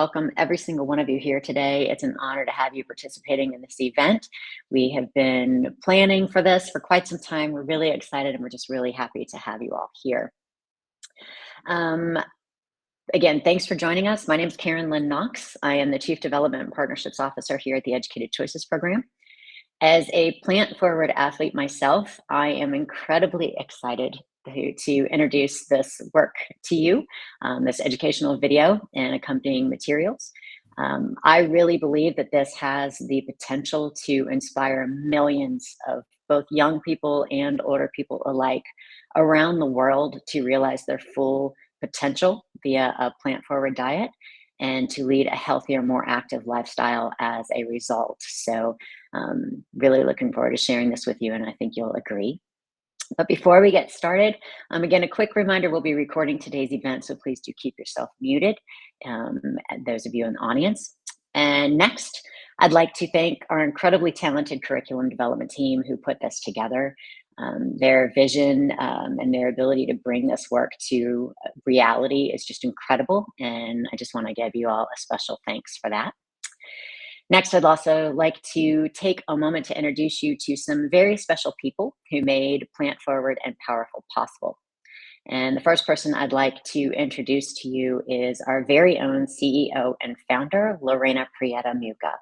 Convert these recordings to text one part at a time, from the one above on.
welcome every single one of you here today. It's an honor to have you participating in this event. We have been planning for this for quite some time. We're really excited and we're just really happy to have you all here. Again, thanks for joining us. My name is Karen Lynn Knox. I am the Chief Development and Partnerships Officer here at the Educated Choices Program. As a plant-forward athlete myself, I am incredibly excited to introduce this work to you, this educational video and accompanying materials. I really believe that this has the potential to inspire millions of both young people and older people alike around the world to realize their full potential via a plant-forward diet and to lead a healthier, more active lifestyle as a result. So really looking forward to sharing this with you, and I think you'll agree. But before we get started, again, a quick reminder, we'll be recording today's event, so please do keep yourself muted, those of you in the audience. And next, I'd like to thank our incredibly talented curriculum development team who put this together. Their vision and their ability to bring this work to reality is just incredible, and I just want to give you all a special thanks for that. Next, I'd also like to take a moment to introduce you to some very special people who made Plant Forward and Powerful possible. And the first person I'd like to introduce to you is our very own CEO and founder, Lorena Prieta Muga.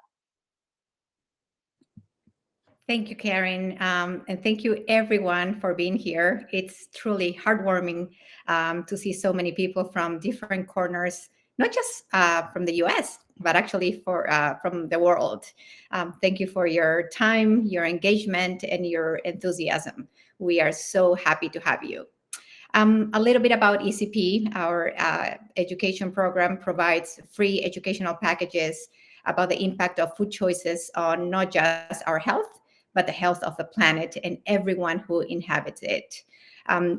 Thank you, Karen, and thank you everyone for being here. It's truly heartwarming to see so many people from different corners, not just from the US, but actually from the world. Thank you for your time, your engagement, and your enthusiasm. We are so happy to have you. A little bit about ECP. Our education program provides free educational packages about the impact of food choices on not just our health, but the health of the planet and everyone who inhabits it.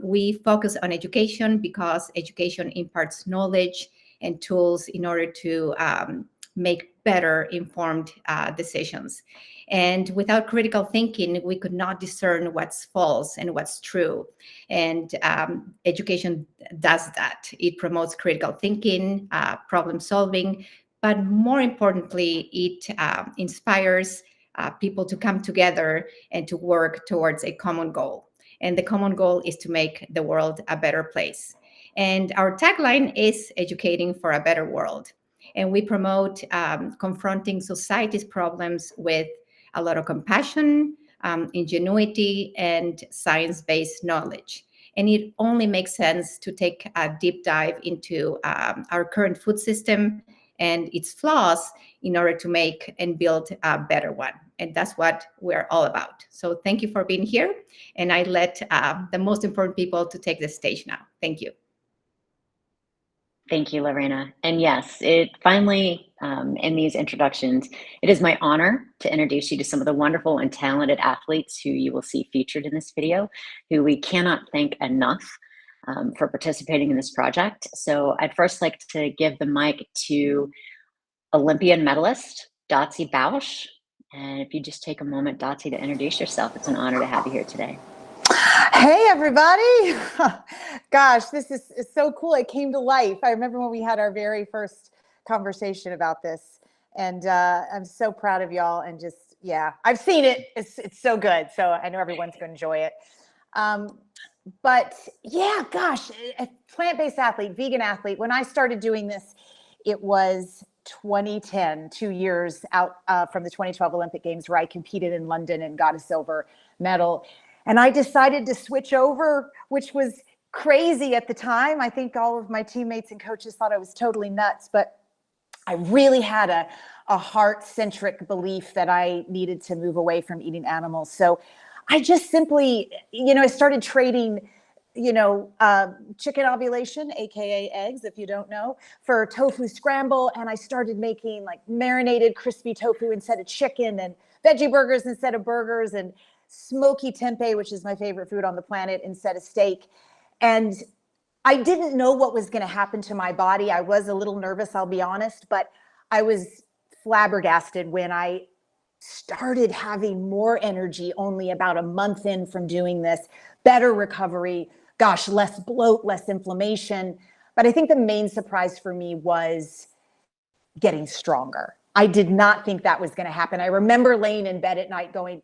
We focus on education because education imparts knowledge and tools in order to make better informed decisions. And without critical thinking, we could not discern what's false and what's true. And education does that. It promotes critical thinking, problem solving, but more importantly, it inspires people to come together and to work towards a common goal. And the common goal is to make the world a better place. And our tagline is educating for a better world. And we promote confronting society's problems with a lot of compassion, ingenuity, and science-based knowledge. And it only makes sense to take a deep dive into our current food system and its flaws in order to make and build a better one. And that's what we're all about. So thank you for being here. And I let the most important people to take the stage now. Thank you. Thank you, Lorena. And yes, it finally, in these introductions, it is my honor to introduce you to some of the wonderful and talented athletes who you will see featured in this video, who we cannot thank enough for participating in this project. So I'd first like to give the mic to Olympian medalist, Dotsie Bausch. And if you just take a moment, Dotsie, to introduce yourself, it's an honor to have you here today. Hey, everybody. Gosh, this is so cool. It came to life. I remember when we had our very first conversation about this, and I'm so proud of y'all. And just, yeah, I've seen it. It's so good. So I know everyone's going to enjoy it. But yeah, gosh, a plant-based athlete, vegan athlete. When I started doing this, it was 2010, 2 years out from the 2012 Olympic Games, where I competed in London and got a silver medal. And I decided to switch over, which was crazy at the time. I think all of my teammates and coaches thought I was totally nuts, but I really had a heart-centric belief that I needed to move away from eating animals. So I just simply, I started trading, chicken ovulation, AKA eggs, if you don't know, for tofu scramble. And I started making like marinated crispy tofu instead of chicken, and veggie burgers instead of burgers, and smoky tempeh, which is my favorite food on the planet, instead of steak. And I didn't know what was going to happen to my body. I was a little nervous, I'll be honest, but I was flabbergasted when I started having more energy only about a month in from doing this, better recovery, gosh, less bloat, less inflammation. But I think the main surprise for me was getting stronger. I did not think that was going to happen. I remember laying in bed at night going,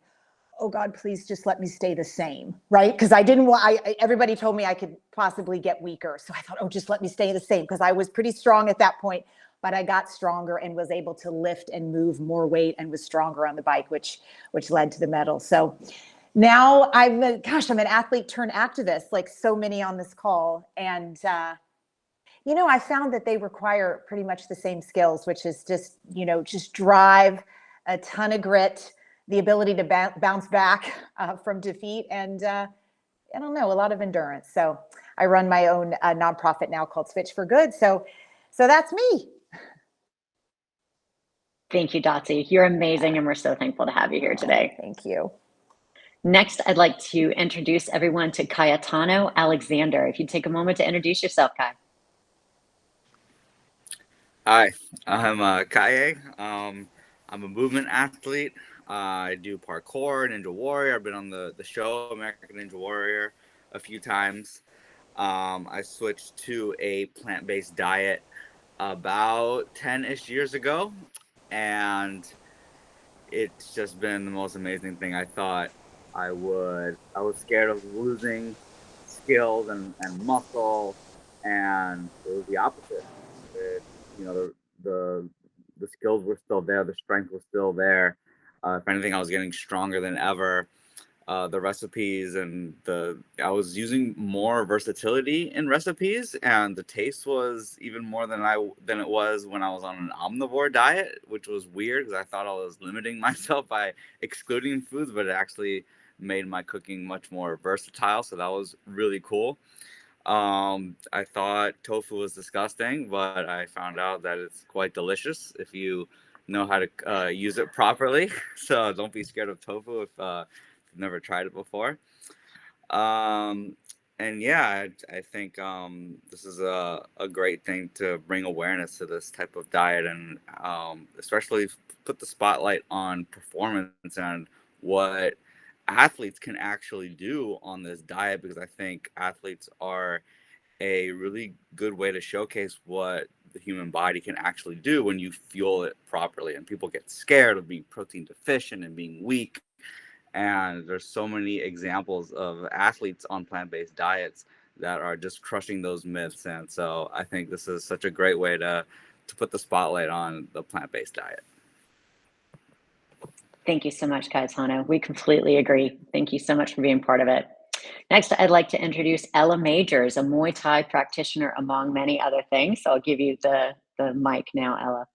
oh God, please just let me stay the same, right? Because I didn't want, everybody told me I could possibly get weaker. So I thought, oh, just let me stay the same, because I was pretty strong at that point, but I got stronger and was able to lift and move more weight and was stronger on the bike, which led to the medal. So now I'm an athlete turned activist, like so many on this call. And, I found that they require pretty much the same skills, which is just drive, a ton of grit, the ability to bounce back from defeat, and I don't know, a lot of endurance. So I run my own nonprofit now called Switch for Good. So that's me. Thank you, Dotsie. You're amazing, and we're so thankful to have you here today. Thank you. Next, I'd like to introduce everyone to Cayetano Alexander. If you'd take a moment to introduce yourself, Kai. Hi, I'm Kaye. I'm a movement athlete. I do parkour, Ninja Warrior. I've been on the show American Ninja Warrior a few times. I switched to a plant-based diet about 10-ish years ago, and it's just been the most amazing thing. I thought I was scared of losing skills and muscle, and it was the opposite. The skills were still there, the strength was still there. If anything, I was getting stronger than ever. The recipes and I was using more versatility in recipes, and the taste was even more than it was when I was on an omnivore diet, which was weird because I thought I was limiting myself by excluding foods, but it actually made my cooking much more versatile. So that was really cool. I thought tofu was disgusting, but I found out that it's quite delicious if you know how to use it properly. So don't be scared of tofu if you've never tried it before. And yeah, I think this is a great thing to bring awareness to this type of diet, and especially put the spotlight on performance and what athletes can actually do on this diet, because I think athletes are a really good way to showcase what the human body can actually do when you fuel it properly. And people get scared of being protein deficient and being weak. And there's so many examples of athletes on plant-based diets that are just crushing those myths. And so I think this is such a great way to put the spotlight on the plant-based diet. Thank you so much, Cayetano. We completely agree. Thank you so much for being part of it. Next, I'd like to introduce Ella Majors, a Muay Thai practitioner, among many other things. So I'll give you the mic now, Ella.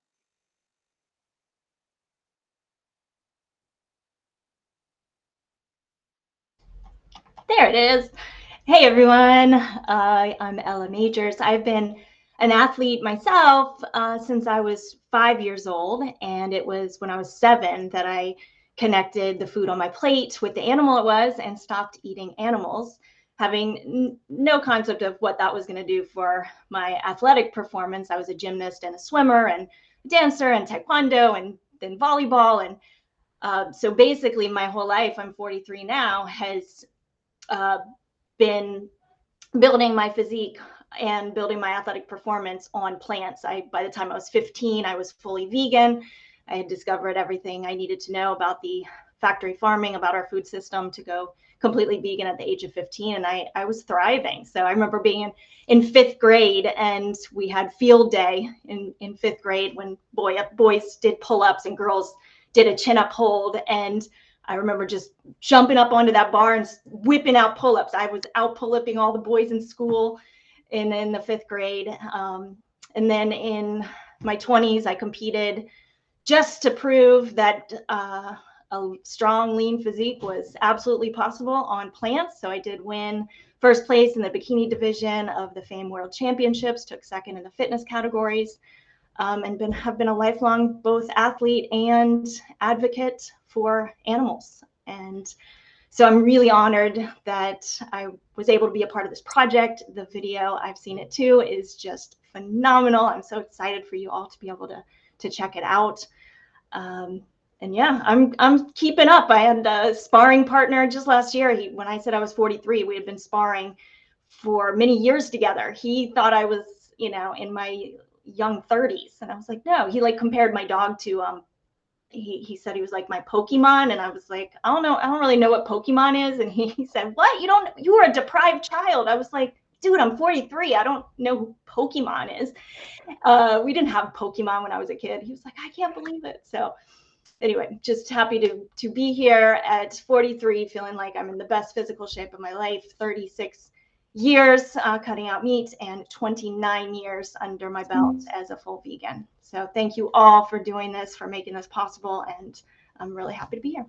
There it is. Hey, everyone. I'm Ella Majors. I've been an athlete myself since I was 5 years old, and it was when I was 7 that I connected the food on my plate with the animal it was and stopped eating animals, having no concept of what that was going to do for my athletic performance. I was a gymnast and a swimmer and a dancer and taekwondo and then volleyball. And so basically my whole life, I'm 43 now, has been building my physique and building my athletic performance on plants. By the time I was 15, I was fully vegan. I had discovered everything I needed to know about the factory farming, about our food system, to go completely vegan at the age of 15. And I was thriving. So I remember being in 5th grade, and we had field day in 5th grade when boys did pull-ups and girls did a chin-up hold. And I remember just jumping up onto that bar and whipping out pull-ups. I was out pull-upping all the boys in school in the 5th grade. And then in my 20s, I competed just to prove that a strong, lean physique was absolutely possible on plants. So I did win first place in the bikini division of the FAME World Championships, took second in the fitness categories, and have been a lifelong both athlete and advocate for animals. And so I'm really honored that I was able to be a part of this project. The video, I've seen it too, is just phenomenal. I'm so excited for you all to be able to check it out. And yeah, I'm keeping up. I had a sparring partner just last year. When I said I was 43, we had been sparring for many years together. He thought I was, in my young 30s. And I was like, no. He like compared my dog to he said he was like my Pokemon, and I was like, I don't know, I don't really know what Pokemon is. And he said, what? You were a deprived child. I was like, dude, I'm 43. I don't know who Pokemon is. We didn't have Pokemon when I was a kid. He was like, I can't believe it. So anyway, just happy to be here at 43, feeling like I'm in the best physical shape of my life. 36 years cutting out meat and 29 years under my belt as a full vegan. So thank you all for doing this, for making this possible, and I'm really happy to be here.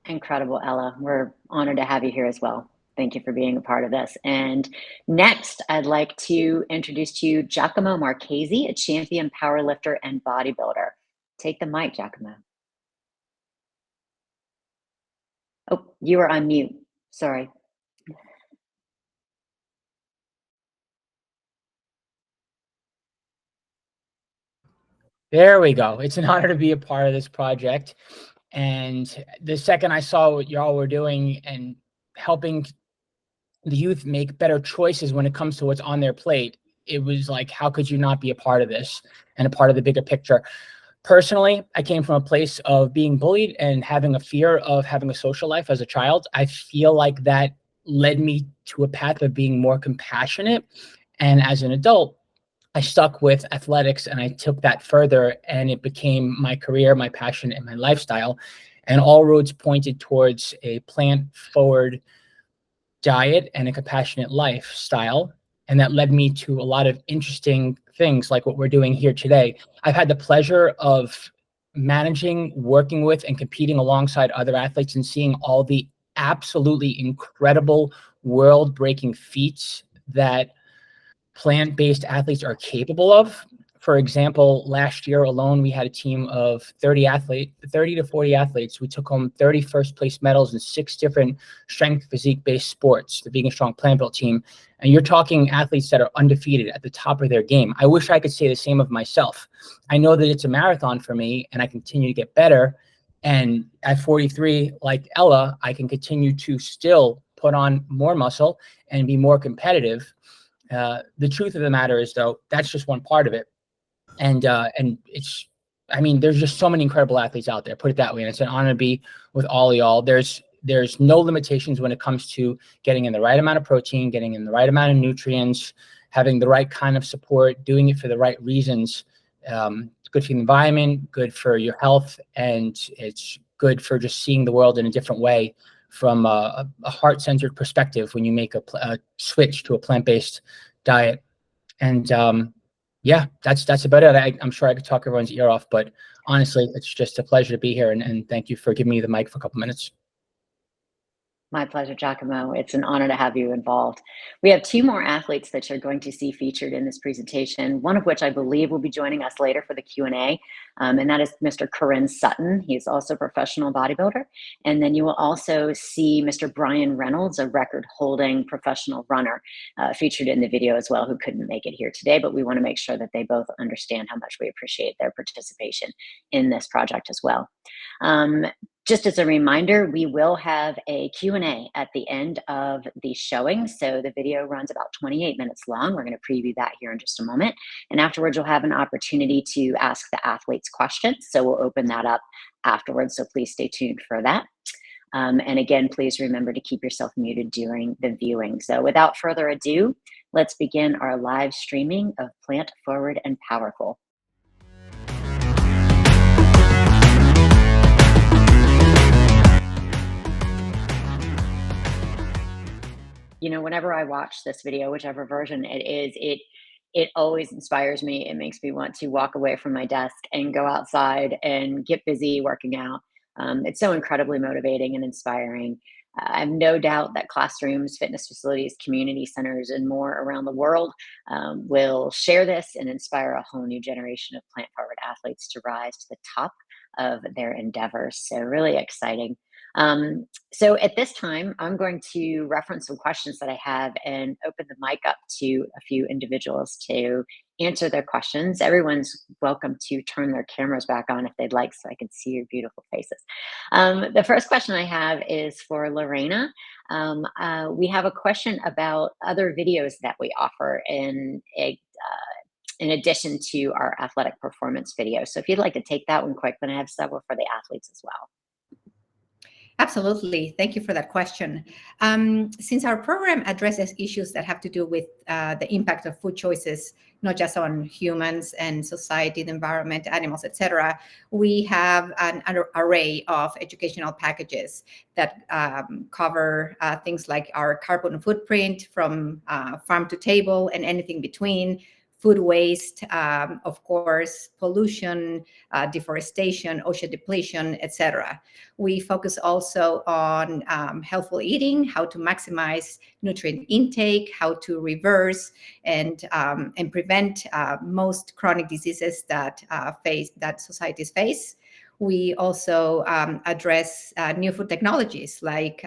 Incredible, Ella. We're honored to have you here as well. Thank you for being a part of this. And next, I'd like to introduce to you Giacomo Marchese, a champion powerlifter and bodybuilder. Take the mic, Giacomo. Oh, you are on mute. Sorry. There we go. It's an honor to be a part of this project. And the second I saw what y'all were doing and helping the youth make better choices when it comes to what's on their plate, it was like, how could you not be a part of this and a part of the bigger picture? Personally, I came from a place of being bullied and having a fear of having a social life as a child. I feel like that led me to a path of being more compassionate. And as an adult, I stuck with athletics and I took that further, and it became my career, my passion, and my lifestyle. And all roads pointed towards a plant-forward diet and a compassionate lifestyle. And that led me to a lot of interesting things like what we're doing here today. I've had the pleasure of managing, working with, and competing alongside other athletes and seeing all the absolutely incredible world-breaking feats that plant-based athletes are capable of. For example, last year alone, we had a team of 30 to 40 athletes. We took home 30 first place medals in 6 different strength physique-based sports, the Vegan Strong Plant Built team. And you're talking athletes that are undefeated at the top of their game. I wish I could say the same of myself. I know that it's a marathon for me and I continue to get better. And at 43, like Ella, I can continue to still put on more muscle and be more competitive. The truth of the matter is, though, that's just one part of it. And it's, I mean, there's just so many incredible athletes out there, put it that way. And it's an honor to be with all of y'all. There's no limitations when it comes to getting in the right amount of protein, getting in the right amount of nutrients, having the right kind of support, doing it for the right reasons. It's good for the environment, good for your health, and it's good for just seeing the world in a different way from a heart-centered perspective when you make a switch to a plant-based diet. And yeah, that's about it. I'm sure I could talk everyone's ear off, but honestly, it's just a pleasure to be here. And thank you for giving me the mic for a couple minutes. My pleasure, Giacomo. It's an honor to have you involved. We have 2 more athletes that you're going to see featured in this presentation, one of which I believe will be joining us later for the Q&A, and that is Mr. Korin Sutton. He's also a professional bodybuilder. And then you will also see Mr. Brian Reynolds, a record-holding professional runner, featured in the video as well, who couldn't make it here today, but we want to make sure that they both understand how much we appreciate their participation in this project as well. Just as a reminder, we will have a Q&A at the end of the showing. So the video runs about 28 minutes long. We're going to preview that here in just a moment. And afterwards, you'll have an opportunity to ask the athletes questions. So we'll open that up afterwards. So please stay tuned for that. And again, please remember to keep yourself muted during the viewing. So without further ado, let's begin our live streaming of Plant Forward and Powerful. You know, whenever I watch this video, whichever version it is, it always inspires me. It makes me want to walk away from my desk and go outside and get busy working out. It's so incredibly motivating and inspiring. I have no doubt that classrooms, fitness facilities, community centers, and more around the world will share this and inspire a whole new generation of plant-forward athletes to rise to the top of their endeavors. So really exciting. So at this time, I'm going to reference some questions that I have and open the mic up to a few individuals to answer their questions. Everyone's welcome to turn their cameras back on if they'd like, so I can see your beautiful faces. The first question I have is for Lorena. We have a question about other videos that we offer, and in addition to our athletic performance video. So if you'd like to take that one quick, then I have several for the athletes as well. Absolutely. Thank you for that question. Since our program addresses issues that have to do with the impact of food choices, not just on humans and society, the environment, animals, etc., we have an array of educational packages that cover things like our carbon footprint from farm to table and anything between, food waste, of course, pollution, deforestation, ocean depletion, etc. We focus also on healthful eating, how to maximize nutrient intake, how to reverse and prevent most chronic diseases that societies face. We also address new food technologies like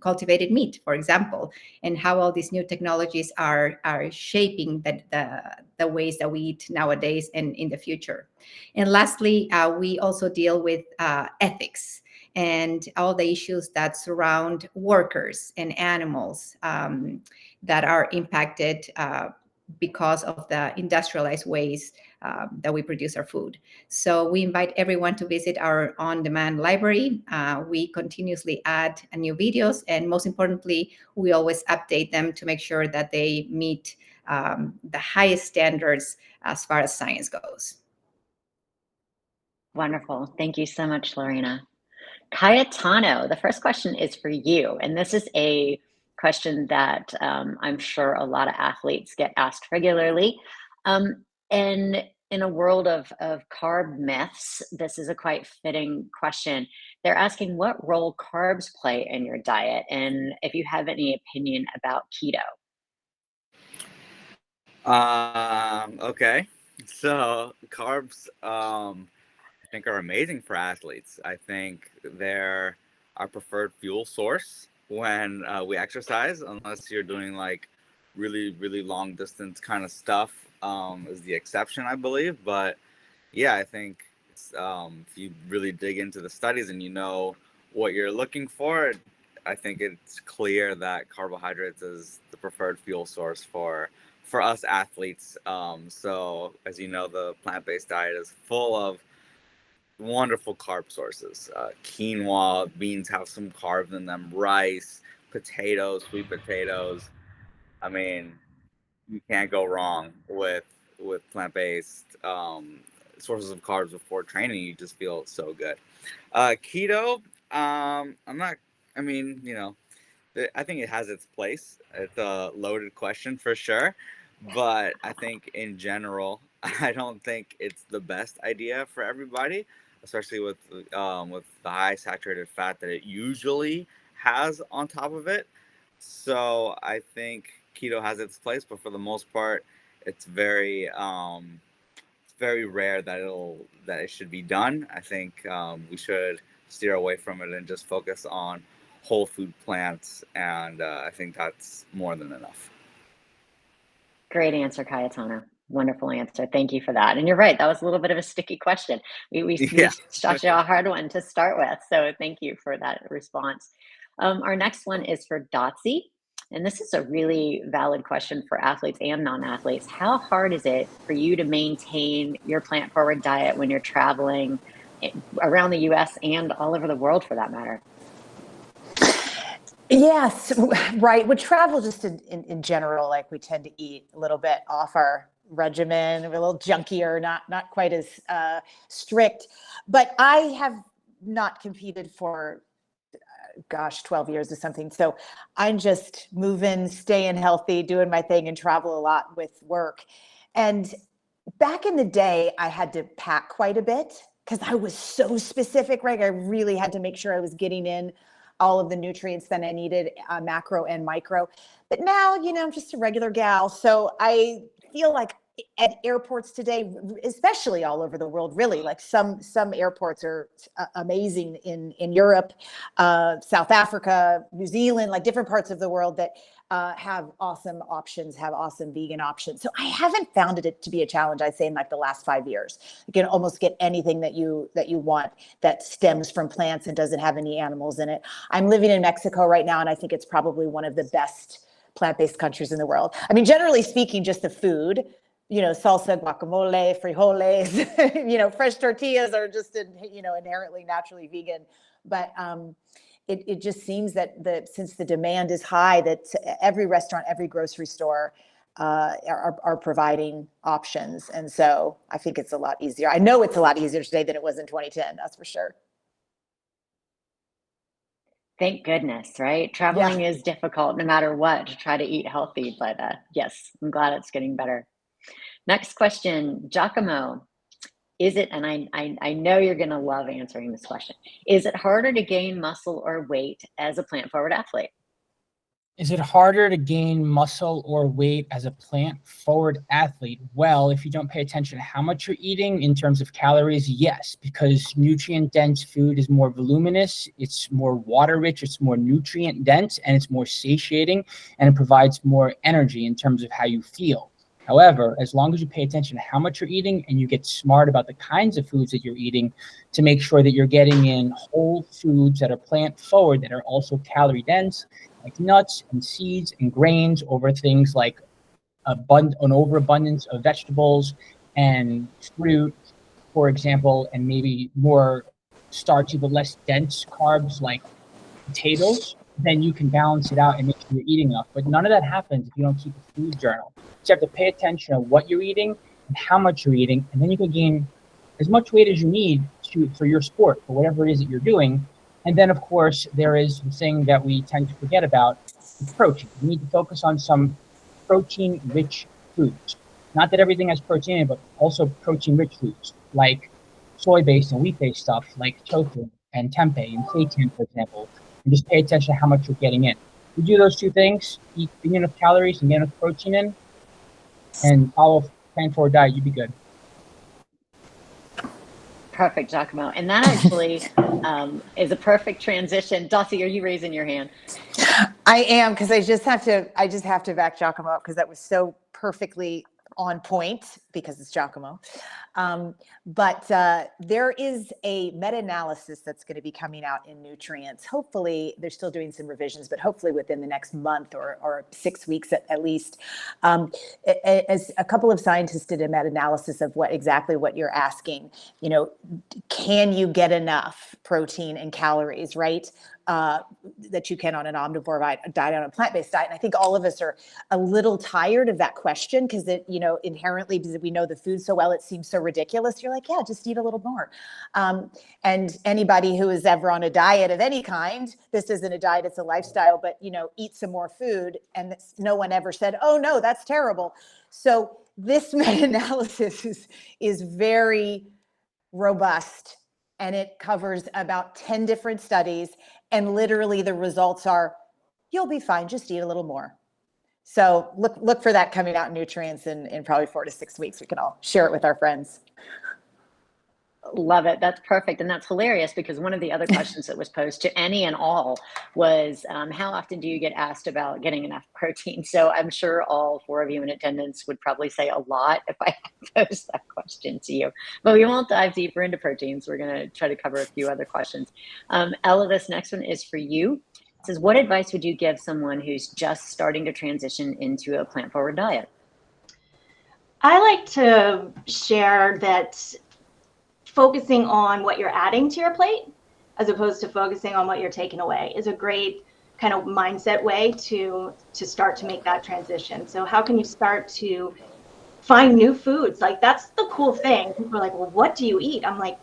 cultivated meat, for example, and how all these new technologies are shaping the ways that we eat nowadays and in the future. And lastly, we also deal with ethics and all the issues that surround workers and animals that are impacted because of the industrialized ways that we produce our food. So we invite everyone to visit our on-demand library. We continuously add new videos, and most importantly, we always update them to make sure that they meet the highest standards as far as science goes. Wonderful. Thank you so much, Lorena. Cayetano, the first question is for you. And this is a question that I'm sure a lot of athletes get asked regularly. And in a world of carb myths, this is a quite fitting question. They're asking what role carbs play in your diet and if you have any opinion about keto. Okay. So carbs, I think are amazing for athletes. I think they're our preferred fuel source when we exercise, unless you're doing like really, really long distance kind of stuff, is the exception, I believe. But yeah, I think if you really dig into the studies and you know what you're looking for, I think it's clear that carbohydrates is the preferred fuel source for us athletes. So as you know, the plant-based diet is full of wonderful carb sources. Quinoa, beans have some carbs in them, rice, potatoes, sweet potatoes. I mean, you can't go wrong with plant-based sources of carbs before training. You just feel so good. Keto, I'm not, I mean, you know, I think it has its place. It's a loaded question for sure. But I think in general, I don't think it's the best idea for everybody, especially with the high saturated fat that it usually has on top of it. So I think keto has its place, but for the most part, it's very rare that it should be done. I think we should steer away from it and just focus on whole food plants, and I think that's more than enough. Great answer, Cayetano. Wonderful answer. Thank you for that. And you're right, that was a little bit of a sticky question. We Yeah. shot you a hard one to start with. So thank you for that response. Our next one is for Dotsie. And this is a really valid question for athletes and non-athletes. How hard is it for you to maintain your plant-forward diet when you're traveling around the US and all over the world for that matter? Yes, right. With travel, just in general, like we tend to eat a little bit off our regimen, we're a little junkier, not quite as strict. But I have not competed for, 12 years or something. So I'm just moving, staying healthy, doing my thing, and travel a lot with work. And back in the day, I had to pack quite a bit because I was so specific, right? I really had to make sure I was getting in all of the nutrients that I needed, macro and micro. But now, I'm just a regular gal. So I feel like at airports today, especially all over the world, really, like some airports are amazing in Europe, South Africa, New Zealand, like different parts of the world that have awesome options, have awesome vegan options. So I haven't found it to be a challenge, I'd say, in like the last 5 years. You can almost get anything that you want that stems from plants and doesn't have any animals in it. I'm living in Mexico right now, and I think it's probably one of the best plant-based countries in the world. I mean, generally speaking, just the food, salsa, guacamole, frijoles, fresh tortillas are just, inherently naturally vegan. But it just seems that since the demand is high, that every restaurant, every grocery store are providing options. And so I think it's a lot easier. I know it's a lot easier today than it was in 2010. That's for sure. Thank goodness, right? Traveling is difficult no matter what to try to eat healthy, but yes, I'm glad it's getting better. Next question, Giacomo. Is it, and I know you're going to love answering this question, is it harder to gain muscle or weight as a plant-forward athlete? Is it harder to gain muscle or weight as a plant-forward athlete? Well, if you don't pay attention to how much you're eating in terms of calories, yes, because nutrient-dense food is more voluminous, it's more water-rich, it's more nutrient-dense, and it's more satiating, and it provides more energy in terms of how you feel. However, as long as you pay attention to how much you're eating and you get smart about the kinds of foods that you're eating to make sure that you're getting in whole foods that are plant-forward, that are also calorie-dense, like nuts and seeds and grains, over things like an overabundance of vegetables and fruit, for example, and maybe more starchy but less dense carbs like potatoes, then you can balance it out and make sure you're eating enough. But none of that happens if you don't keep a food journal. So you have to pay attention to what you're eating and how much you're eating, and then you can gain as much weight as you need for your sport, for whatever it is that you're doing. And then, of course, there is the thing that we tend to forget about, protein. You need to focus on some protein-rich foods. Not that everything has protein in it, but also protein-rich foods, like soy-based and wheat-based stuff, like tofu and tempeh and seitan, for example. And just pay attention to how much you're getting in. You do those two things, eat enough calories and get enough protein in, and follow a plan-forward diet, you'd be good. Perfect, Giacomo. And that actually is a perfect transition. Dotsie, are you raising your hand? I am, because I just have to back Giacomo up, because that was so perfectly on point, because it's Giacomo. But there is a meta-analysis that's going to be coming out in Nutrients. Hopefully, they're still doing some revisions, but hopefully within the next month or 6 weeks at least. As a couple of scientists did a meta-analysis of exactly what you're asking. Can you get enough protein and calories, right? That you can on an omnivore diet, on a plant-based diet. And I think all of us are a little tired of that question, because it, inherently, because we know the food so well, it seems so ridiculous. You're like, yeah, just eat a little more. And anybody who is ever on a diet of any kind, this isn't a diet, it's a lifestyle, but eat some more food. And no one ever said, oh no, that's terrible. So this meta-analysis is very robust, and it covers about 10 different studies. And literally the results are, you'll be fine, just eat a little more. So look for that coming out in Nutrients in probably 4 to 6 weeks. We can all share it with our friends. Love it. That's perfect. And that's hilarious, because one of the other questions that was posed to any and all was, how often do you get asked about getting enough protein? So I'm sure all 4 of you in attendance would probably say a lot if I posed that question to you. But we won't dive deeper into proteins. We're going to try to cover a few other questions. Ella, this next one is for you. It says, what advice would you give someone who's just starting to transition into a plant-forward diet? I like to share that focusing on what you're adding to your plate as opposed to focusing on what you're taking away is a great kind of mindset way to start to make that transition. So how can you start to find new foods? Like, that's the cool thing. People are like, well, what do you eat? I'm like,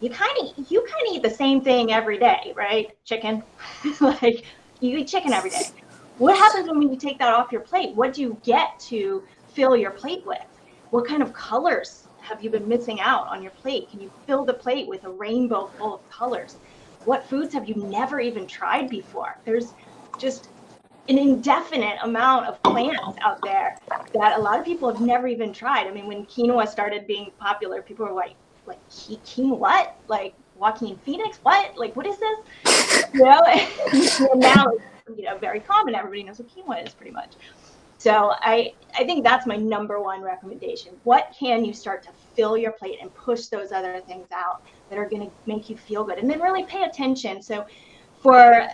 you kind of eat the same thing every day, right? Chicken. Like, you eat chicken every day. What happens when you take that off your plate? What do you get to fill your plate with? What kind of colors have you been missing out on your plate? Can you fill the plate with a rainbow full of colors? What foods have you never even tried before? There's just an indefinite amount of plants out there that a lot of people have never even tried. I mean, when quinoa started being popular, people were like quinoa what? Like Joaquin Phoenix? What? Like, what is this? Now it's very common. Everybody knows what quinoa is, pretty much. So I think that's my number one recommendation. What can you start to fill your plate and push those other things out that are going to make you feel good? And then really pay attention. So for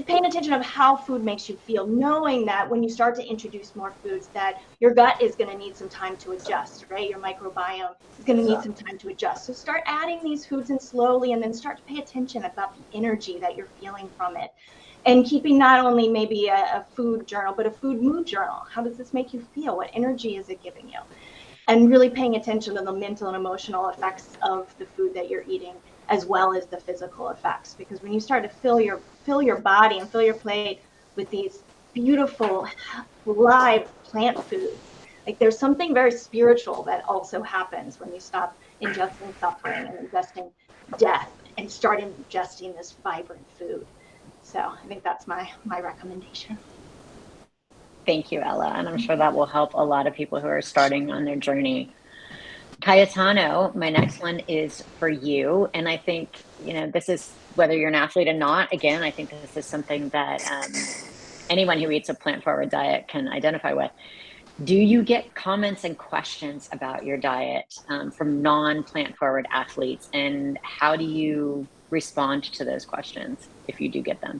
paying attention of how food makes you feel, knowing that when you start to introduce more foods, that your gut is going to need some time to adjust, right? Your microbiome is going to need some time to adjust. So start adding these foods in slowly, and then start to pay attention about the energy that you're feeling from it. And keeping not only maybe a food journal, but a food mood journal. How does this make you feel? What energy is it giving you? And really paying attention to the mental and emotional effects of the food that you're eating, as well as the physical effects. Because when you start to fill your body and fill your plate with these beautiful live plant foods, like there's something very spiritual that also happens when you stop ingesting suffering and ingesting death and start ingesting this vibrant food. So I think that's my recommendation. Thank you, Ella. And I'm sure that will help a lot of people who are starting on their journey. Cayetano, my next one is for you. And I think, this is whether you're an athlete or not. Again, I think this is something that anyone who eats a plant-forward diet can identify with. Do you get comments and questions about your diet from non-plant-forward athletes? And how do you respond to those questions if you do get them?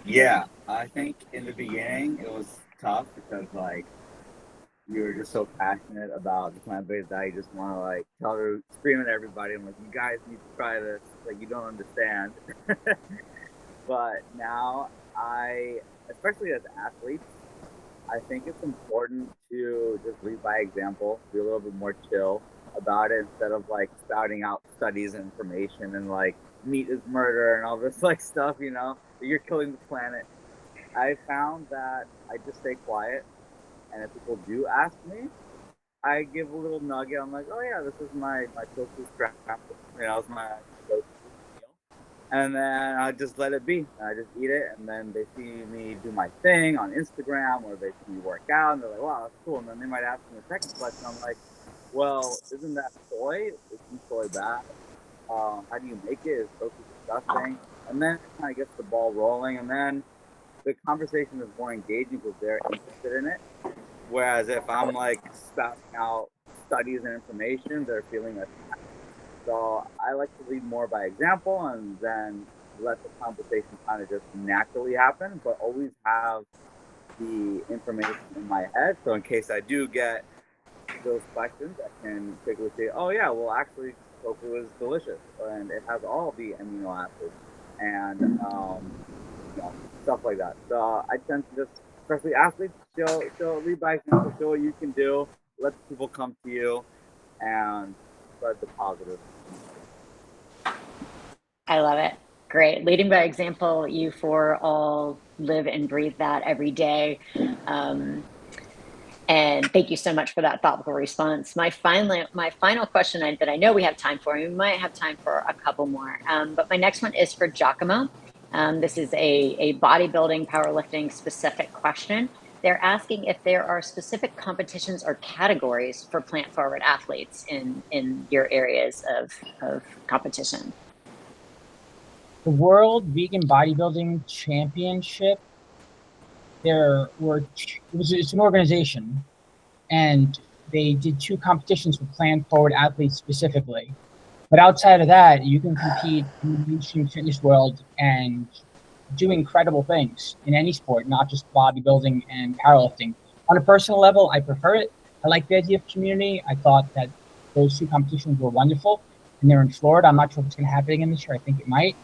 Yeah, I think in the beginning it was tough because you're just so passionate about the plant-based diet. You just want to scream at everybody. I'm like, you guys need to try this. You don't understand. But now especially as athletes, I think it's important to just lead by example, be a little bit more chill about it instead of spouting out studies and information and meat is murder and all this stuff, you're killing the planet. I found that I just stay quiet, and if people do ask me, I give a little nugget. I'm like, oh yeah, this is my tofu scrap. It's my tofu meal. And then I just let it be. I just eat it, and then they see me do my thing on Instagram, or they see me work out, and they're like, wow, that's cool. And then they might ask me a second question. I'm like, well, isn't that soy? Isn't soy bad? How do you make it? Is tofu disgusting? And then it kind of gets the ball rolling, and then the conversation is more engaging because they're interested in it. Whereas if I'm spouting out studies and information, they're feeling attacked. So I like to lead more by example and then let the conversation kind of just naturally happen, but always have the information in my head. So in case I do get those questions, I can quickly say, oh yeah, well actually tofu is delicious and it has all the amino acids and stuff like that. So I tend to just, especially athletes, show lead by example, show what you can do, let people come to you, and spread the positive. I love it. Great. Leading by example, you four all live and breathe that every day. And thank you so much for that thoughtful response. My final question that I know we have time for, and we might have time for a couple more, but my next one is for Giacomo. This is a bodybuilding, powerlifting specific question. They're asking if there are specific competitions or categories for plant-forward athletes in your areas of competition. The World Vegan Bodybuilding Championship, it's an organization, and they did 2 competitions for plant-forward athletes specifically. But outside of that, you can compete in the mainstream fitness world and do incredible things in any sport, not just bodybuilding and powerlifting. On a personal level, I prefer it. I like the idea of community. I thought that those 2 competitions were wonderful, and they're in Florida. I'm not sure if it's going to happen again this year. I think it might.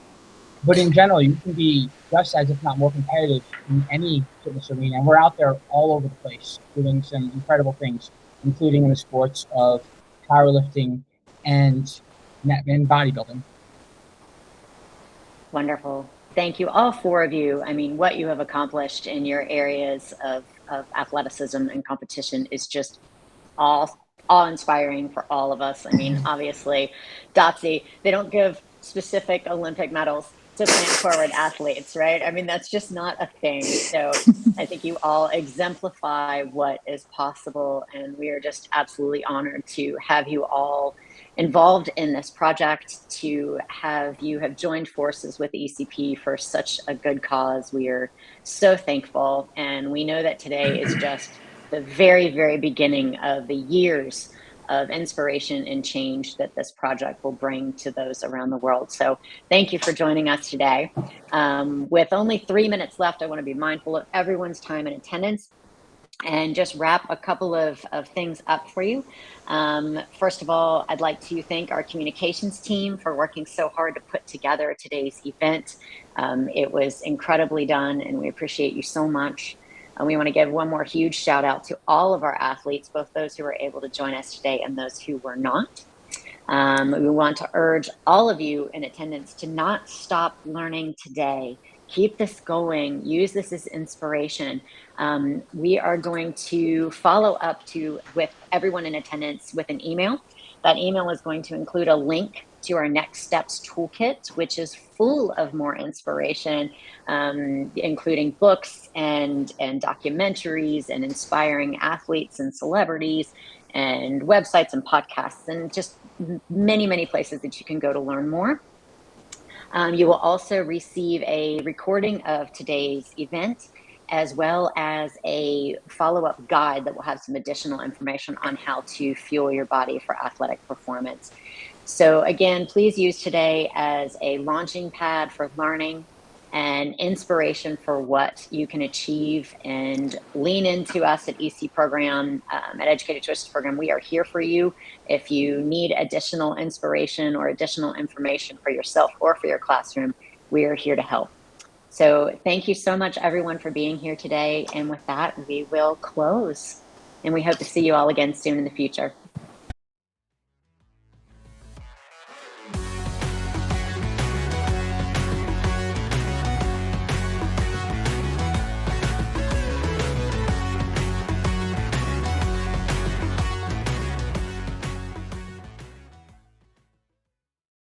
But in general, you can be just as, if not more competitive in any fitness arena. And we're out there all over the place doing some incredible things, including in the sports of powerlifting and bodybuilding. Wonderful. Thank you, all 4 of you. I mean, what you have accomplished in your areas of athleticism and competition is just awe-inspiring for all of us. I mean, obviously, Dotsie, they don't give specific Olympic medals to plant-forward athletes, right? I mean, that's just not a thing. So I think you all exemplify what is possible, and we are just absolutely honored to have you all involved in this project, to have joined forces with ECP for such a good cause. We are so thankful, and we know that today is just the very, very beginning of the years of inspiration and change that this project will bring to those around the world. So thank you for joining us today. With only 3 minutes left, I want to be mindful of everyone's time and attendance and just wrap a couple of things up for you. First of all, I'd like to thank our communications team for working so hard to put together today's event. It was incredibly done, and we appreciate you so much. And we want to give one more huge shout out to all of our athletes, both those who were able to join us today and those who were not. We want to urge all of you in attendance to not stop learning today. Keep this going. Use this as inspiration. We are going to follow up with everyone in attendance with an email. That email is going to include a link to our Next Steps toolkit, which is full of more inspiration, including books and documentaries and inspiring athletes and celebrities and websites and podcasts and just many, many places that you can go to learn more. You will also receive a recording of today's event, as well as a follow-up guide that will have some additional information on how to fuel your body for athletic performance. So again, please use today as a launching pad for learning and inspiration for what you can achieve, and lean into us at EC Program, at Educated Choices Program. We are here for you. If you need additional inspiration or additional information for yourself or for your classroom, we are here to help. So thank you so much, everyone, for being here today. And with that, we will close. And we hope to see you all again soon in the future.